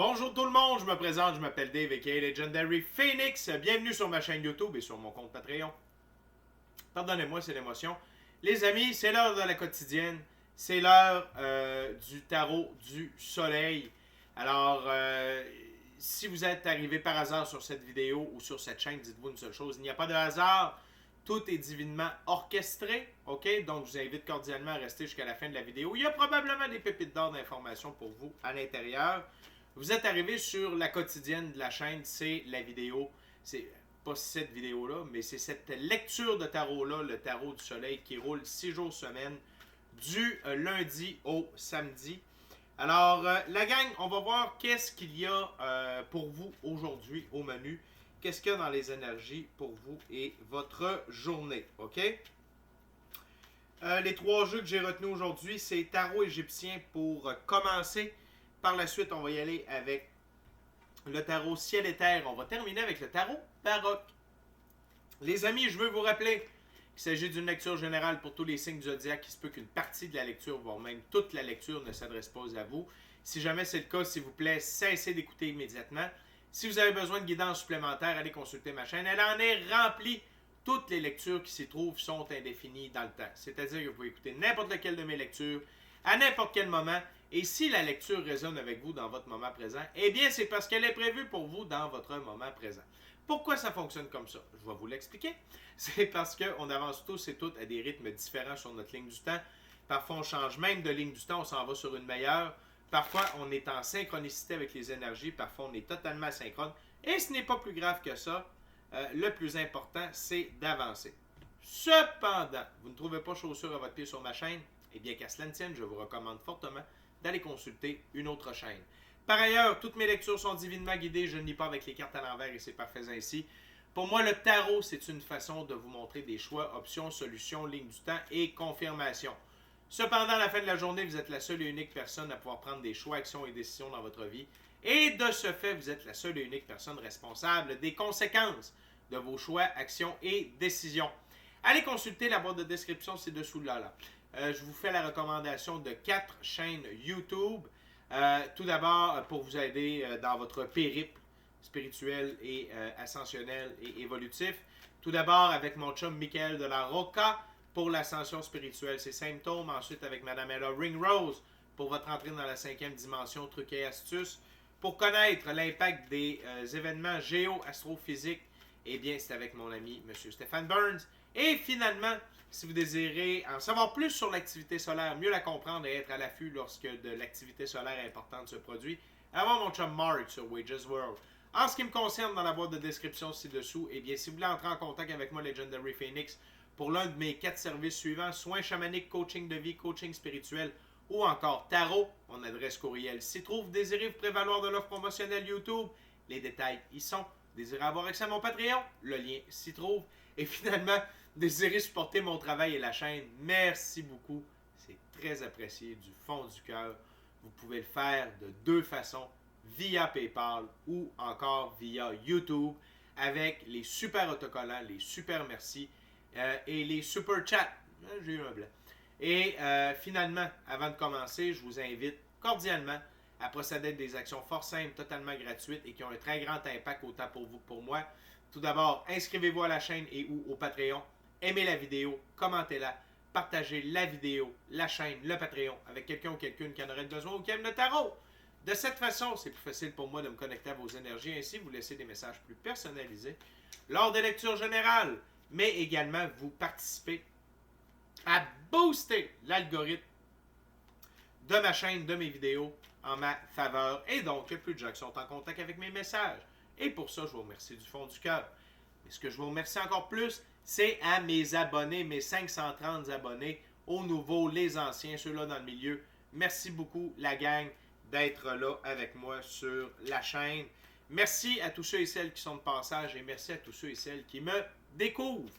Bonjour tout le monde, je me présente, je m'appelle Dave aka Legendary Phoenix. Bienvenue sur ma chaîne YouTube et sur mon compte Patreon. Pardonnez-moi, c'est l'émotion. Les amis, c'est l'heure de la quotidienne. C'est l'heure du tarot du soleil. Alors, si vous êtes arrivé par hasard sur cette vidéo ou sur cette chaîne, dites-vous une seule chose, il n'y a pas de hasard. Tout est divinement orchestré, ok? Donc, je vous invite cordialement à rester jusqu'à la fin de la vidéo. Il y a probablement des pépites d'or d'informations pour vous à l'intérieur. Vous êtes arrivé sur la quotidienne de la chaîne, c'est la vidéo, c'est pas cette vidéo-là, mais c'est cette lecture de tarot-là, le tarot du soleil qui roule 6 jours semaine, du lundi au samedi. Alors, la gang, on va voir qu'est-ce qu'il y a pour vous aujourd'hui au menu. Qu'est-ce qu'il y a dans les énergies pour vous et votre journée, ok? Les 3 jeux que j'ai retenus aujourd'hui, c'est tarot égyptien pour commencer. Par la suite, on va y aller avec le tarot ciel et terre. On va terminer avec le tarot baroque. Les amis, je veux vous rappeler qu'il s'agit d'une lecture générale pour tous les signes du zodiaque. Il se peut qu'une partie de la lecture, voire même toute la lecture, ne s'adresse pas à vous. Si jamais c'est le cas, s'il vous plaît, cessez d'écouter immédiatement. Si vous avez besoin de guidance supplémentaire, allez consulter ma chaîne. Elle en est remplie. Toutes les lectures qui s'y trouvent sont indéfinies dans le temps. C'est-à-dire que vous pouvez écouter n'importe laquelle de mes lectures, à n'importe quel moment. Et si la lecture résonne avec vous dans votre moment présent, eh bien, c'est parce qu'elle est prévue pour vous dans votre moment présent. Pourquoi ça fonctionne comme ça? Je vais vous l'expliquer. C'est parce qu'on avance tous et toutes à des rythmes différents sur notre ligne du temps. Parfois, on change même de ligne du temps, on s'en va sur une meilleure. Parfois, on est en synchronicité avec les énergies. Parfois, on est totalement asynchrone. Et ce n'est pas plus grave que ça. Le plus important, c'est d'avancer. Cependant, vous ne trouvez pas chaussure à votre pied sur ma chaîne? Eh bien, qu'à cela ne tienne, je vous recommande fortement d'aller consulter une autre chaîne. Par ailleurs, toutes mes lectures sont divinement guidées. Je ne lis pas avec les cartes à l'envers et c'est parfait ainsi. Pour moi, le tarot, c'est une façon de vous montrer des choix, options, solutions, lignes du temps et confirmations. Cependant, à la fin de la journée, vous êtes la seule et unique personne à pouvoir prendre des choix, actions et décisions dans votre vie. Et de ce fait, vous êtes la seule et unique personne responsable des conséquences de vos choix, actions et décisions. Allez consulter la boîte de description ci-dessous là. Je vous fais la recommandation de 4 chaînes YouTube. Tout d'abord, pour vous aider dans votre périple spirituel et ascensionnel et évolutif. Tout d'abord, avec mon chum Michael de la Roca pour l'ascension spirituelle, ses symptômes. Ensuite, avec Madame Ella Ringrose pour votre entrée dans la 5e dimension, trucs et astuces. Pour connaître l'impact des événements géo-astrophysiques, eh bien, c'est avec mon ami M. Stéphane Burns. Et finalement, si vous désirez en savoir plus sur l'activité solaire, mieux la comprendre et être à l'affût lorsque de l'activité solaire importante se produit, avant mon chum Mark sur Wages World. En ce qui me concerne, dans la boîte de description ci-dessous, eh bien, si vous voulez entrer en contact avec moi, Legendary Phoenix, pour l'un de mes 4 services suivants, soins chamaniques, coaching de vie, coaching spirituel ou encore tarot, mon adresse courriel s'y trouve. Désirez vous prévaloir de l'offre promotionnelle YouTube, les détails y sont. Désirez avoir accès à mon Patreon, le lien s'y trouve. Et finalement, désirez supporter mon travail et la chaîne, merci beaucoup. C'est très apprécié du fond du cœur. Vous pouvez le faire de 2 façons, via PayPal ou encore via YouTube, avec les super autocollants, les super merci et les super chats. J'ai eu un blanc. Et finalement, avant de commencer, je vous invite cordialement à procéder à des actions fort simples, totalement gratuites et qui ont un très grand impact autant pour vous que pour moi. Tout d'abord, inscrivez-vous à la chaîne et ou au Patreon. Aimez la vidéo, commentez-la, partagez la vidéo, la chaîne, le Patreon avec quelqu'un ou quelqu'une qui en aurait besoin ou qui aime le tarot. De cette façon, c'est plus facile pour moi de me connecter à vos énergies, ainsi vous laissez des messages plus personnalisés lors des lectures générales, mais également vous participez à booster l'algorithme de ma chaîne, de mes vidéos en ma faveur. Et donc, il y a plus de gens qui sont en contact avec mes messages. Et pour ça, je vous remercie du fond du cœur. Mais ce que je vous remercie encore plus, c'est à mes abonnés, mes 530 abonnés, aux nouveaux, les anciens, ceux-là dans le milieu. Merci beaucoup, la gang, d'être là avec moi sur la chaîne. Merci à tous ceux et celles qui sont de passage et merci à tous ceux et celles qui me découvrent.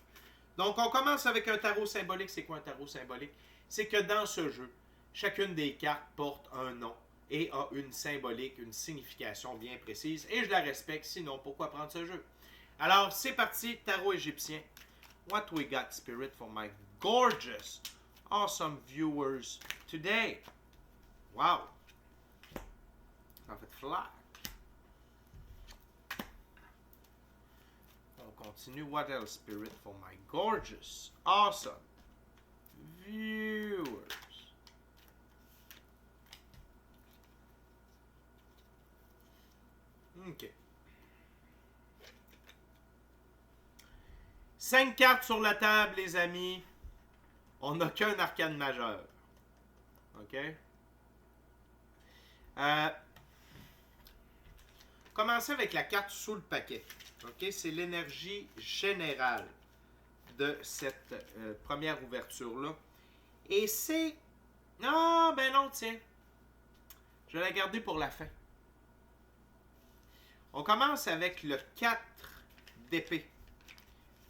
Donc, on commence avec un tarot symbolique. C'est quoi un tarot symbolique? C'est que dans ce jeu, chacune des cartes porte un nom et a une symbolique, une signification bien précise. Et je la respecte, sinon pourquoi prendre ce jeu? Alors, c'est parti, tarot égyptien. What we got, Spirit, for my gorgeous, awesome viewers today? Wow! En fait, fly. On continue. What else, Spirit, for my gorgeous, awesome viewers? OK. 5 cartes sur la table, les amis. On n'a qu'un arcane majeur. OK? Commencer avec la carte sous le paquet. OK? C'est l'énergie générale de cette première ouverture-là. Et c'est... Ah, ben non, tiens. Je vais la garder pour la fin. On commence avec le 4 d'épée.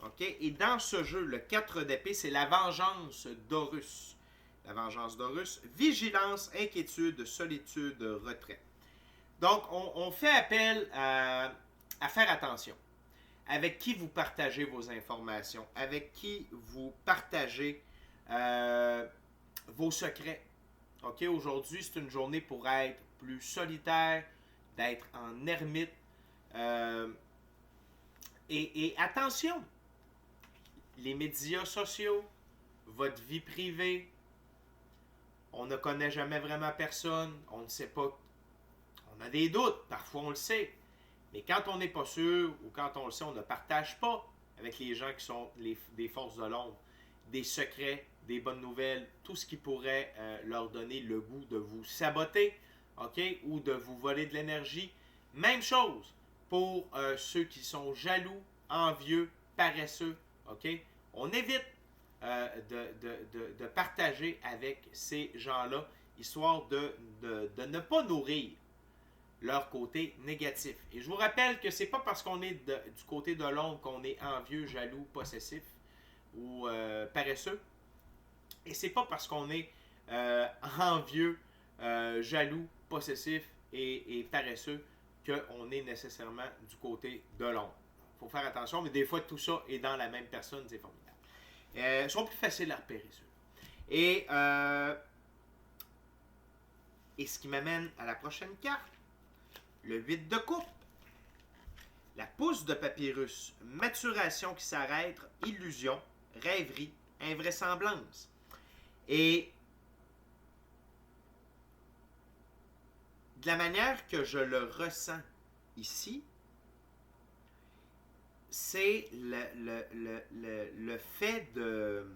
OK? Et dans ce jeu, le 4 d'épée, c'est la vengeance d'Horus. La vengeance d'Horus. Vigilance, inquiétude, solitude, retrait. Donc, on fait appel à faire attention. Avec qui vous partagez vos informations. Avec qui vous partagez vos secrets. OK? Aujourd'hui, c'est une journée pour être plus solitaire, d'être en ermite. Et attention! Les médias sociaux, votre vie privée, on ne connaît jamais vraiment personne, on ne sait pas, on a des doutes, parfois on le sait, mais quand on n'est pas sûr ou quand on le sait, on ne partage pas avec les gens qui sont des forces de l'ombre, des secrets, des bonnes nouvelles, tout ce qui pourrait leur donner le goût de vous saboter, OK, ou de vous voler de l'énergie. Même chose pour ceux qui sont jaloux, envieux, paresseux, OK? On évite de partager avec ces gens-là, histoire de ne pas nourrir leur côté négatif. Et je vous rappelle que c'est pas parce qu'on est du côté de l'ombre qu'on est envieux, jaloux, possessif ou paresseux. Et c'est pas parce qu'on est envieux, jaloux, possessif et paresseux qu'on est nécessairement du côté de l'ombre. Il faut faire attention, mais des fois, tout ça est dans la même personne, c'est formidable. Ils sont plus faciles à repérer, ceux-là. Et ce qui m'amène à la prochaine carte, le 8 de coupe. La pousse de papyrus, maturation qui s'arrête, illusion, rêverie, invraisemblance. Et de la manière que je le ressens ici, c'est le fait de...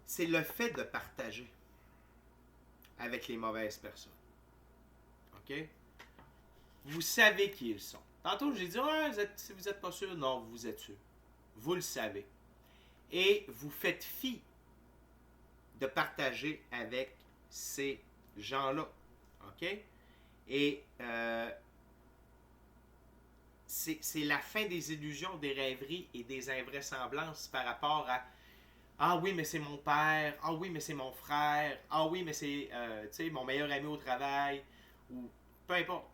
C'est le fait de partager avec les mauvaises personnes. OK? Vous savez qui ils sont. Tantôt, j'ai dit, ouais, si vous n'êtes pas sûr, non, vous êtes sûr. Vous le savez. Et vous faites fi de partager avec ces gens-là. OK? Et c'est la fin des illusions, des rêveries et des invraisemblances par rapport à ah oui, mais c'est mon père. Ah oui, mais c'est mon frère. Ah oui, mais c'est mon meilleur ami au travail. Ou peu importe.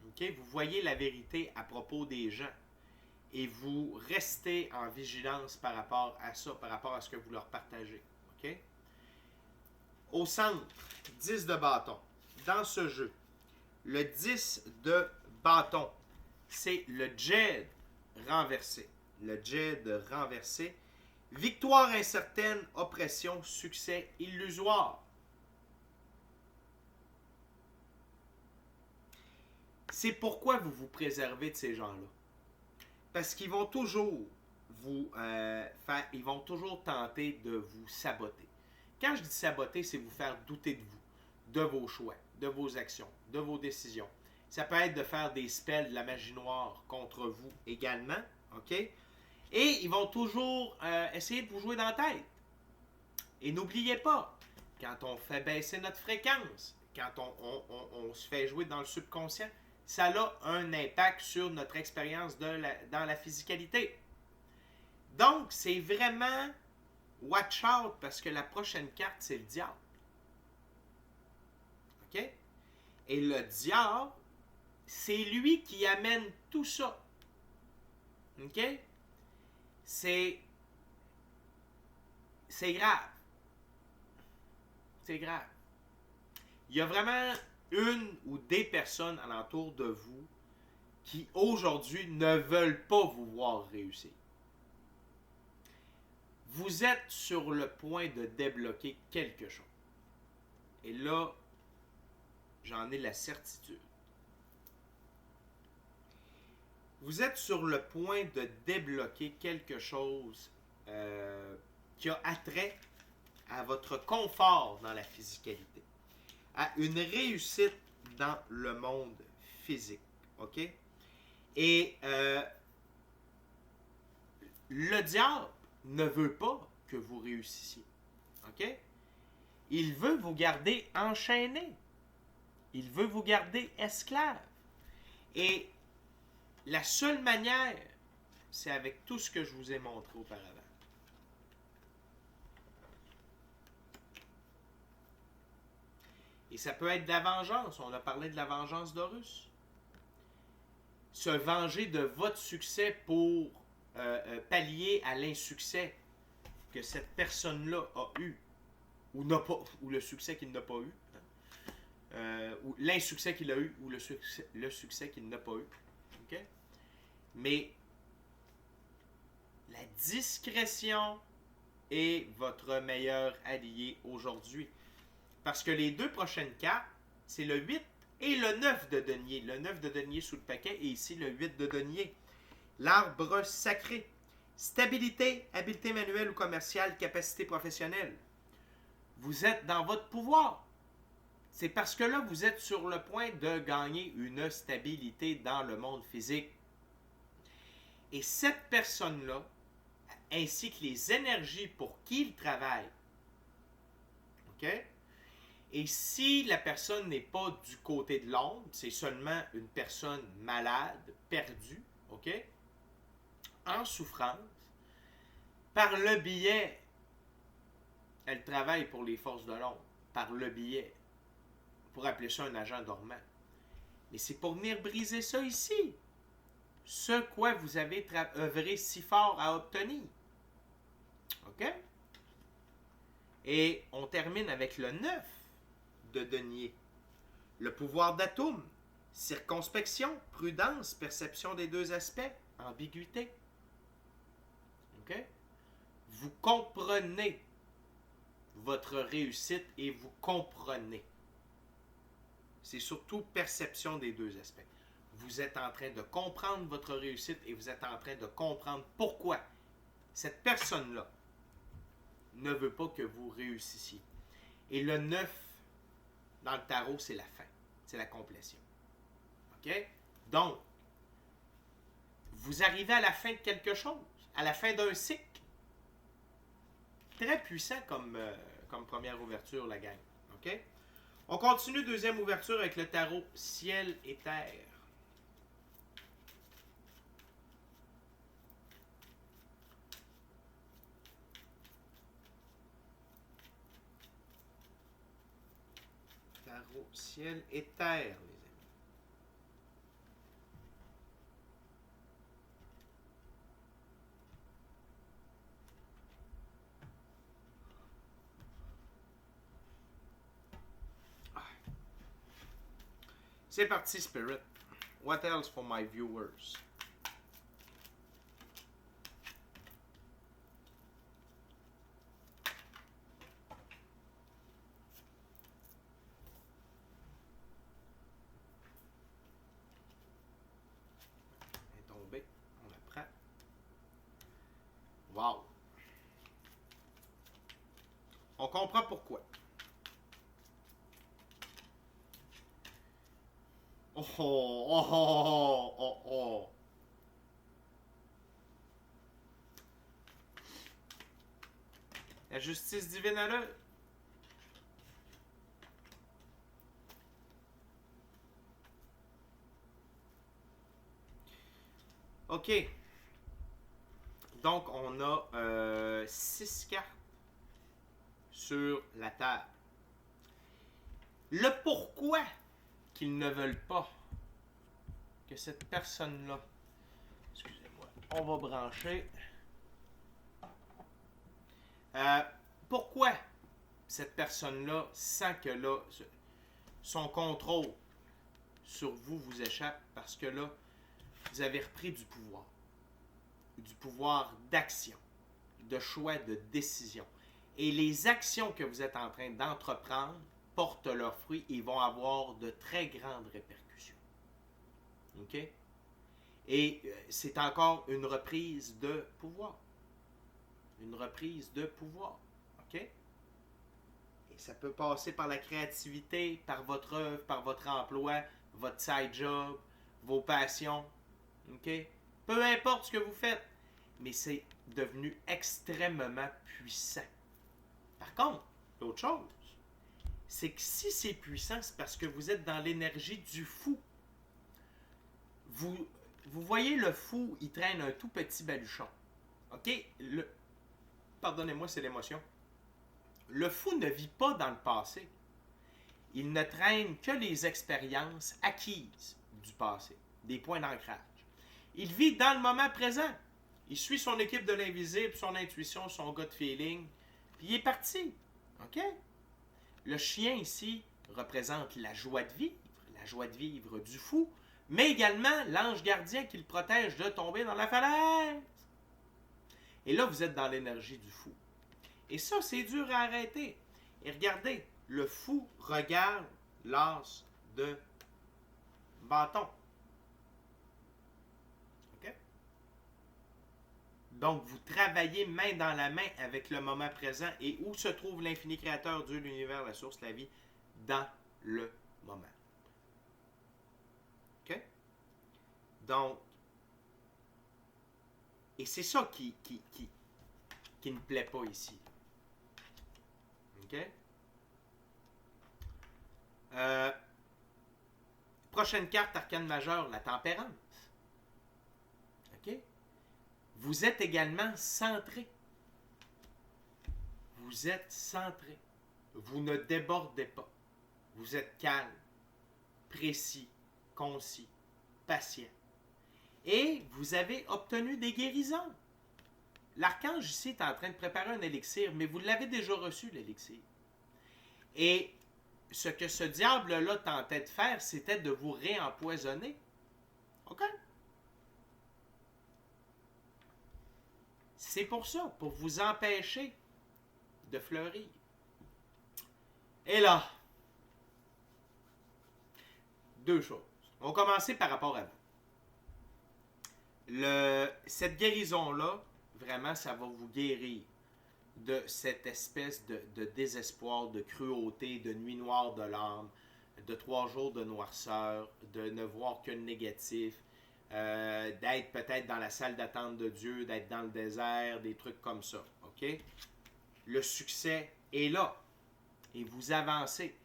Okay? Vous voyez la vérité à propos des gens. Et vous restez en vigilance par rapport à ça, par rapport à ce que vous leur partagez. Okay? Au centre, 10 de bâton. Dans ce jeu, le 10 de bâton, c'est le Djed renversé. Le Djed renversé. Victoire incertaine, oppression, succès illusoire. C'est pourquoi vous vous préservez de ces gens-là. Parce qu'ils vont toujours ils vont toujours tenter de vous saboter. Quand je dis saboter, c'est vous faire douter de vous, de vos choix, de vos actions, de vos décisions. Ça peut être de faire des spells, de la magie noire contre vous également, OK? Et ils vont toujours essayer de vous jouer dans la tête. Et n'oubliez pas, quand on fait baisser notre fréquence, quand on se fait jouer dans le subconscient, ça a un impact sur notre expérience dans la physicalité. Donc, c'est vraiment watch out parce que la prochaine carte, c'est le diable. OK? Et le diable, c'est lui qui amène tout ça. OK? C'est grave. C'est grave. Il y a vraiment une ou des personnes alentour de vous qui aujourd'hui ne veulent pas vous voir réussir. Vous êtes sur le point de débloquer quelque chose. Et là, j'en ai la certitude. Vous êtes sur le point de débloquer quelque chose qui a attrait à votre confort dans la physicalité, à une réussite dans le monde physique. OK? Et le diable ne veut pas que vous réussissiez. OK? Il veut vous garder enchaîné. Il veut vous garder esclave. Et la seule manière, c'est avec tout ce que je vous ai montré auparavant. Et ça peut être de la vengeance. On a parlé de la vengeance d'Horus. Se venger de votre succès pour pallier à l'insuccès que cette personne-là a eu. Ou le succès qu'il n'a pas eu. Ou l'insuccès qu'il a eu, ou le succès qu'il n'a pas eu. Okay? Mais la discrétion est votre meilleur allié aujourd'hui. Parce que les deux prochaines cartes, c'est le 8 et le 9 de denier. Le 9 de denier sous le paquet et ici le 8 de denier. L'arbre sacré. Stabilité, habileté manuelle ou commerciale, capacité professionnelle. Vous êtes dans votre pouvoir. C'est parce que là, vous êtes sur le point de gagner une stabilité dans le monde physique. Et cette personne-là, ainsi que les énergies pour qui il travaille, OK? Et si la personne n'est pas du côté de l'ombre, c'est seulement une personne malade, perdue, OK? En souffrance, par le biais, elle travaille pour les forces de l'ombre, par le biais. Pour appeler ça un agent dormant. Mais c'est pour venir briser ça ici. Ce quoi vous avez œuvré si fort à obtenir. OK? Et on termine avec le 9 de denier. Le pouvoir d'atome. Circonspection, prudence, perception des deux aspects, ambiguïté. OK? Vous comprenez votre réussite et vous comprenez. C'est surtout perception des deux aspects. Vous êtes en train de comprendre votre réussite et vous êtes en train de comprendre pourquoi cette personne-là ne veut pas que vous réussissiez. Et le 9 dans le tarot, c'est la fin. C'est la complétion. OK? Donc, vous arrivez à la fin de quelque chose, à la fin d'un cycle. Très puissant comme première ouverture, la gang. OK? On continue, deuxième ouverture avec le tarot Ciel et Terre. Tarot Ciel et Terre, les amis. C'est parti, Spirit. What else for my viewers? Elle est tombée. On la prend. Wow. On comprend pourquoi. Oh, oh, oh, oh, oh. La justice divine à l'œuvre. OK. Donc, on a 6 cartes sur la table. Le pourquoi qu'ils ne veulent pas que cette personne-là... Excusez-moi. On va brancher. Pourquoi cette personne-là sent que là... son contrôle sur vous vous échappe parce que là, vous avez repris du pouvoir d'action, de choix, de décision. Et les actions que vous êtes en train d'entreprendre portent leurs fruits et vont avoir de très grandes répercussions. OK? Et c'est encore une reprise de pouvoir. Une reprise de pouvoir. OK? Et ça peut passer par la créativité, par votre œuvre, par votre emploi, votre side job, vos passions. OK? Peu importe ce que vous faites, mais c'est devenu extrêmement puissant. Par contre, l'autre chose, c'est que si c'est puissant, c'est parce que vous êtes dans l'énergie du fou. Vous voyez le fou, il traîne un tout petit baluchon. OK? Pardonnez-moi, c'est l'émotion. Le fou ne vit pas dans le passé. Il ne traîne que les expériences acquises du passé, des points d'ancrage. Il vit dans le moment présent. Il suit son équipe de l'invisible, son intuition, son gut feeling, puis il est parti. OK? Le chien ici représente la joie de vivre du fou, mais également l'ange gardien qui le protège de tomber dans la falaise. Et là, vous êtes dans l'énergie du fou. Et ça, c'est dur à arrêter. Et regardez, le fou regarde l'as de bâton. OK? Donc, vous travaillez main dans la main avec le moment présent. Et où se trouve l'infini créateur, Dieu, l'univers, la source, la vie? Dans le moment. OK? Donc, et c'est ça qui ne plaît pas ici. OK? Prochaine carte, arcane majeure, la tempérance. OK? Vous êtes également centré. Vous êtes centré. Vous ne débordez pas. Vous êtes calme, précis, concis, patient. Et vous avez obtenu des guérisons. L'archange ici est en train de préparer un élixir, mais vous l'avez déjà reçu, l'élixir. Et ce que ce diable-là tentait de faire, c'était de vous réempoisonner. OK? C'est pour ça, pour vous empêcher de fleurir. Et là, deux choses. On va commencer par rapport à vous. Cette guérison-là, vraiment, ça va vous guérir de cette espèce de désespoir, de cruauté, de nuit noire de l'âme, de 3 jours de noirceur, de ne voir que le négatif, d'être peut-être dans la salle d'attente de Dieu, d'être dans le désert, des trucs comme ça. OK? Le succès est là. Et vous avancez.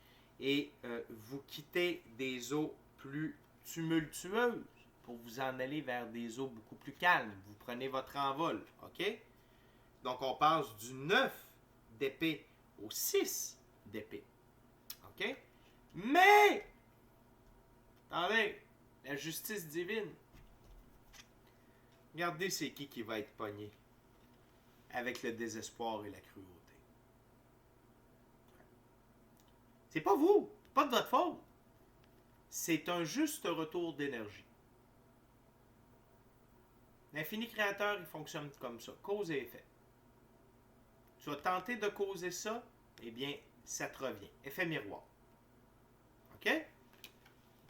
Et vous quittez des eaux plus tumultueuses pour vous en aller vers des eaux beaucoup plus calmes. Vous prenez votre envol. OK? Donc, on passe du 9 d'épée au 6 d'épée. OK? Mais, attendez, la justice divine. Regardez c'est qui va être pogné avec le désespoir et la cruauté. C'est pas vous, pas de votre faute. C'est un juste retour d'énergie. L'infini créateur, il fonctionne comme ça, cause et effet. Tu vas tenter de causer ça, eh bien, ça te revient. Effet miroir. OK?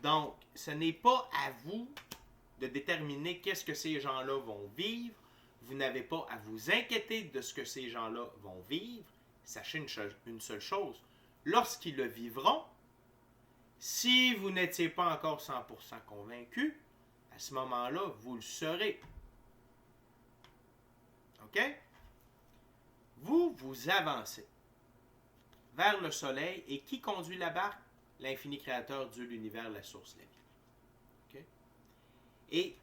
Donc, ce n'est pas à vous de déterminer qu'est-ce que ces gens-là vont vivre. Vous n'avez pas à vous inquiéter de ce que ces gens-là vont vivre. Sachez une seule chose. Lorsqu'ils le vivront, si vous n'étiez pas encore 100% convaincu, à ce moment-là, vous le serez. OK? Vous avancez vers le soleil. Et qui conduit la barque? L'infini créateur, Dieu, l'univers, la source, la vie. OK? Et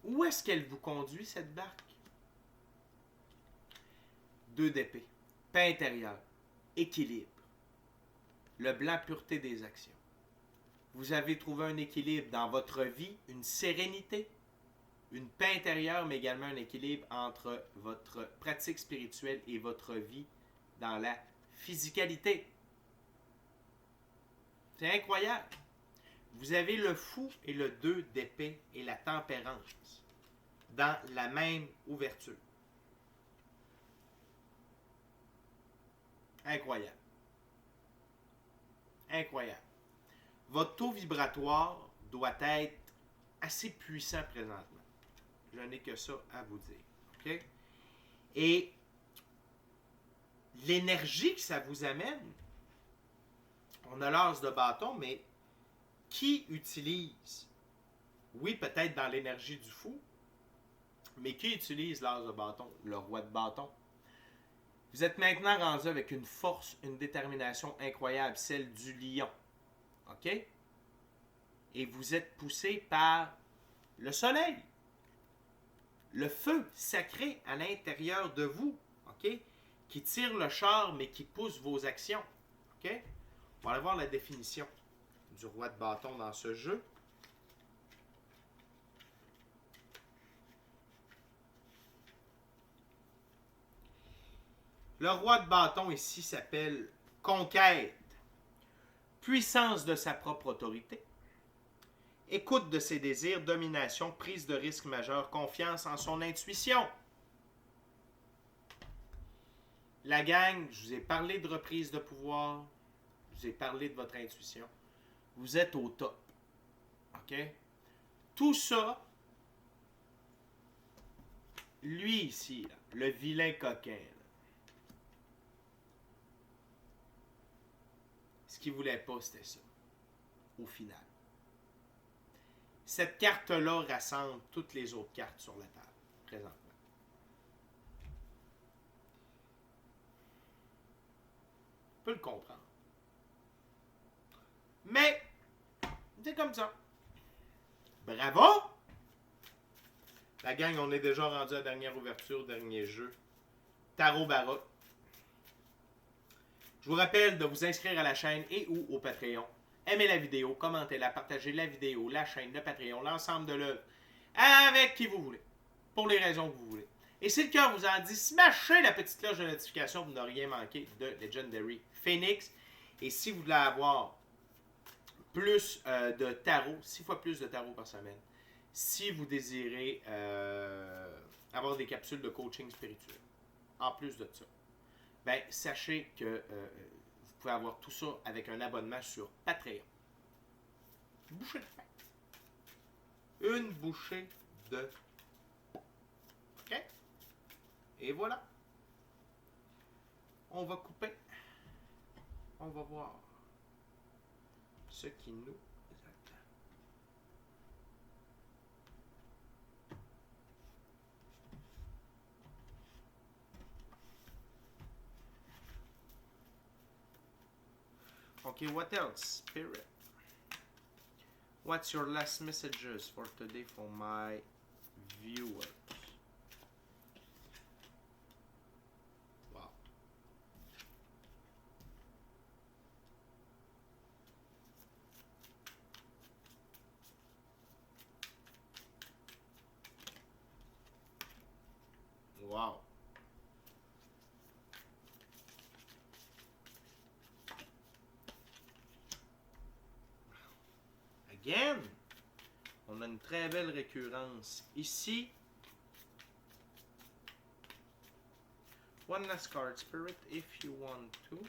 où est-ce qu'elle vous conduit, cette barque? 2 d'épée. Paix intérieure. Équilibre. Le blanc, pureté des actions. Vous avez trouvé un équilibre dans votre vie, une sérénité, une paix intérieure, mais également un équilibre entre votre pratique spirituelle et votre vie dans la physicalité. C'est incroyable. Vous avez le fou et le 2 d'épée et la tempérance dans la même ouverture. Incroyable. Incroyable. Votre taux vibratoire doit être assez puissant présentement. Je n'ai que ça à vous dire. OK? Et l'énergie que ça vous amène, on a l'as de bâton, mais qui utilise, oui, peut-être dans l'énergie du fou, mais qui utilise l'as de bâton? Le roi de bâton. Vous êtes maintenant rendu avec une force, une détermination incroyable, celle du lion. OK? Et vous êtes poussé par le soleil, le feu sacré à l'intérieur de vous, OK? Qui tire le char, mais qui pousse vos actions. OK? On va aller voir la définition du roi de bâton dans ce jeu. Le roi de bâton ici s'appelle conquête, puissance de sa propre autorité, écoute de ses désirs, domination, prise de risque majeur, confiance en son intuition. La gang, je vous ai parlé de reprise de pouvoir, je vous ai parlé de votre intuition. Vous êtes au top. OK? Tout ça, lui ici, là, le vilain coquin, là, ce qu'il ne voulait pas, c'était ça, au final. Cette carte-là rassemble toutes les autres cartes sur la table, présentement. On peut le comprendre. Mais, c'est comme ça. Bravo! La gang, on est déjà rendu à la dernière ouverture, dernier jeu. Tarot Baroque. Je vous rappelle de vous inscrire à la chaîne et ou au Patreon. Aimez la vidéo, commentez-la, partagez la vidéo, la chaîne, le Patreon, l'ensemble de l'œuvre, avec qui vous voulez, pour les raisons que vous voulez. Et si le cœur vous en dit, smashez la petite cloche de notification pour ne rien manquer de Legendary Phoenix. Et si vous voulez avoir plus de tarot, 6 fois plus de tarot par semaine, si vous désirez avoir des capsules de coaching spirituel, en plus de ça, ben, sachez que vous pouvez avoir tout ça avec un abonnement sur Patreon. Une bouchée de pain. Une bouchée de pain. OK? Et voilà. On va couper. On va voir ce qui nous attend. Okay, what else? Spirit. What's your last messages for today for my viewers? Wow. Wow. Again, on a une très belle récurrence ici. One last card, Spirit, if you want to.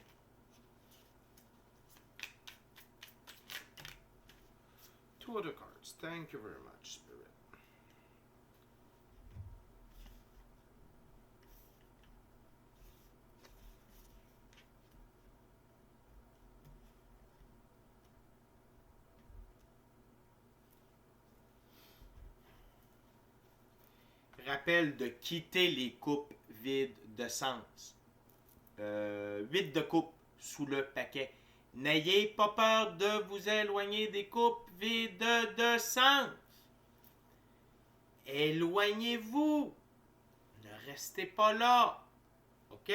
Two other cards. Thank you very much, Spirit. Rappel de quitter les coupes vides de sens. 8 de coupe sous le paquet. N'ayez pas peur de vous éloigner des coupes vides de sens. Éloignez-vous. Ne restez pas là. OK?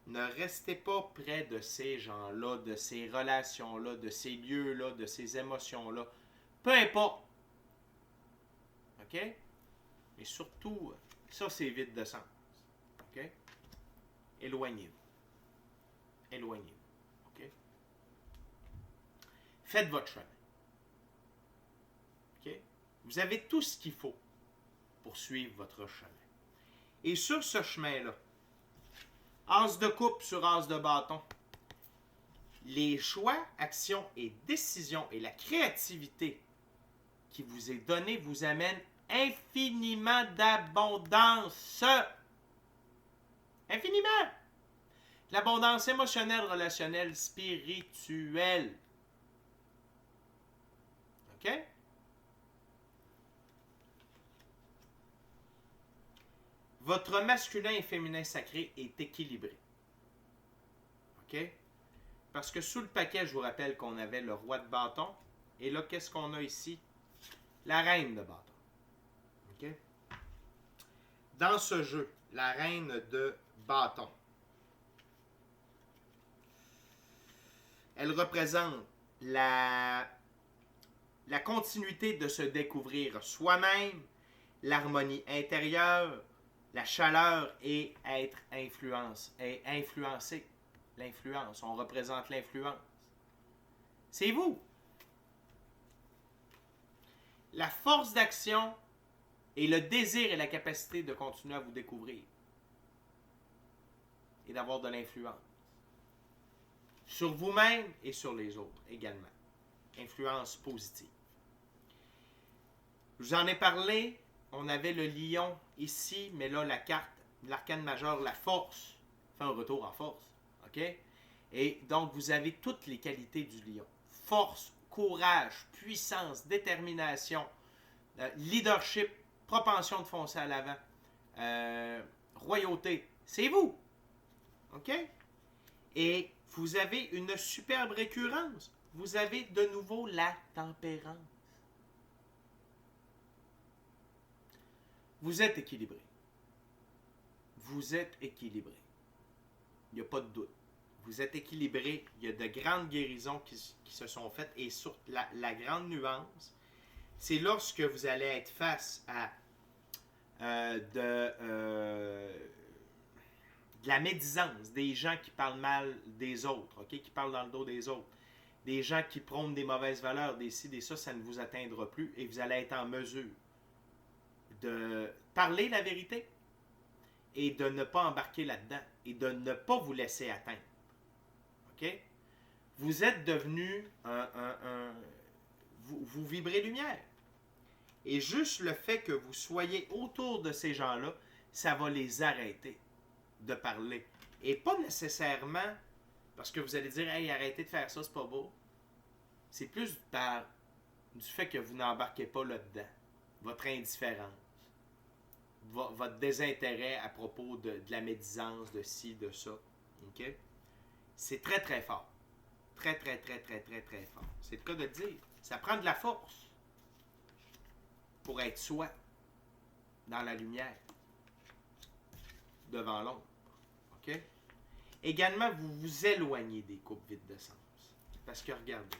Ne restez pas près de ces gens-là, de ces relations-là, de ces lieux-là, de ces émotions-là. Peu importe. OK? Et surtout, ça c'est vide de sens. OK? Éloignez-vous. Éloignez-vous. OK? Faites votre chemin. OK? Vous avez tout ce qu'il faut pour suivre votre chemin. Et sur ce chemin-là, as de coupe sur as de bâton, les choix, actions et décisions et la créativité qui vous est donnée vous amènent infiniment d'abondance. Infiniment. L'abondance émotionnelle, relationnelle, spirituelle. OK? Votre masculin et féminin sacré est équilibré. OK? Parce que sous le paquet, je vous rappelle qu'on avait le roi de bâton. Et là, qu'est-ce qu'on a ici? La reine de bâton. OK? Dans ce jeu, la reine de bâton, elle représente la continuité de se découvrir soi-même, l'harmonie intérieure, la chaleur et être influencé. L'influence, on représente l'influence. C'est vous. La force d'action et le désir et la capacité de continuer à vous découvrir et d'avoir de l'influence sur vous-même et sur les autres également. Influence positive. Je vous en ai parlé, on avait le lion ici, mais là la carte, l'arcane majeur, la force, fait un retour en force. OK? Et donc vous avez toutes les qualités du lion. Force, courage, puissance, détermination, leadership, propension de foncer à l'avant, royauté. C'est vous. OK? Et vous avez une superbe récurrence. Vous avez de nouveau la tempérance. Vous êtes équilibré. Vous êtes équilibré. Il n'y a pas de doute. Vous êtes équilibré. Il y a de grandes guérisons qui se sont faites. Et sur la grande nuance, c'est lorsque vous allez être face à de la médisance, des gens qui parlent mal des autres, okay? Qui parlent dans le dos des autres, des gens qui prônent des mauvaises valeurs, des ci, des ça ne vous atteindra plus et vous allez être en mesure de parler la vérité et de ne pas embarquer là-dedans et de ne pas vous laisser atteindre. OK? Vous êtes devenu vous vibrez lumière. Et juste le fait que vous soyez autour de ces gens-là, ça va les arrêter de parler. Et pas nécessairement parce que vous allez dire « Hey, arrêtez de faire ça, c'est pas beau ». C'est plus du fait que vous n'embarquez pas là-dedans. Votre indifférence. Votre désintérêt à propos de la médisance, de ci, de ça. OK? C'est très, très fort. Très, très, très, très, très, très fort. C'est le cas de le dire. Ça prend de la force pour être soi dans la lumière, devant l'ombre. OK? Également, vous vous éloignez des coupes vides de sens. Parce que regardez,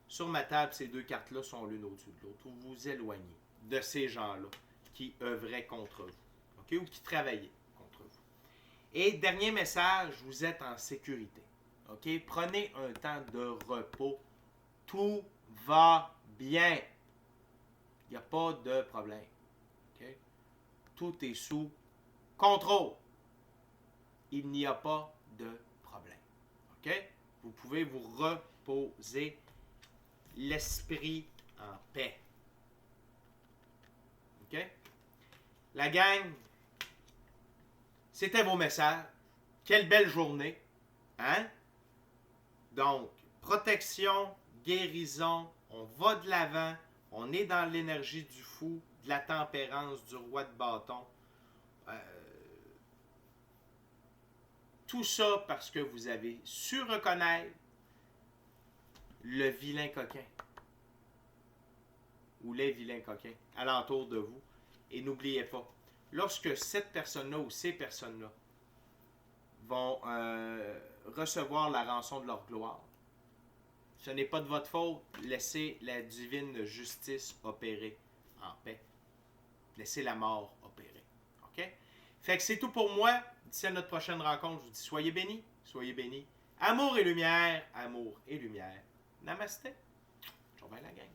sur ma table, ces deux cartes-là sont l'une au-dessus de l'autre. Vous vous éloignez de ces gens-là qui œuvraient contre vous. OK? Ou qui travaillaient contre vous. Et dernier message, vous êtes en sécurité. OK? Prenez un temps de repos. Tout va bien. Il n'y a pas de problème. OK? Tout est sous contrôle. Il n'y a pas de problème. OK? Vous pouvez vous reposer l'esprit en paix. OK? La gang, c'était vos messages. Quelle belle journée. Hein? Donc, protection, guérison, on va de l'avant, on est dans l'énergie du fou, de la tempérance, du roi de bâton. Tout ça parce que vous avez su reconnaître le vilain coquin ou les vilains coquins alentour de vous. Et n'oubliez pas, lorsque cette personne-là ou ces personnes-là vont recevoir la rançon de leur gloire, ce n'est pas de votre faute. Laissez la divine justice opérer en paix. Laissez la mort opérer. OK? Fait que c'est tout pour moi. D'ici à notre prochaine rencontre, je vous dis soyez bénis, soyez bénis. Amour et lumière, amour et lumière. Namasté. Ciao, bye la gang.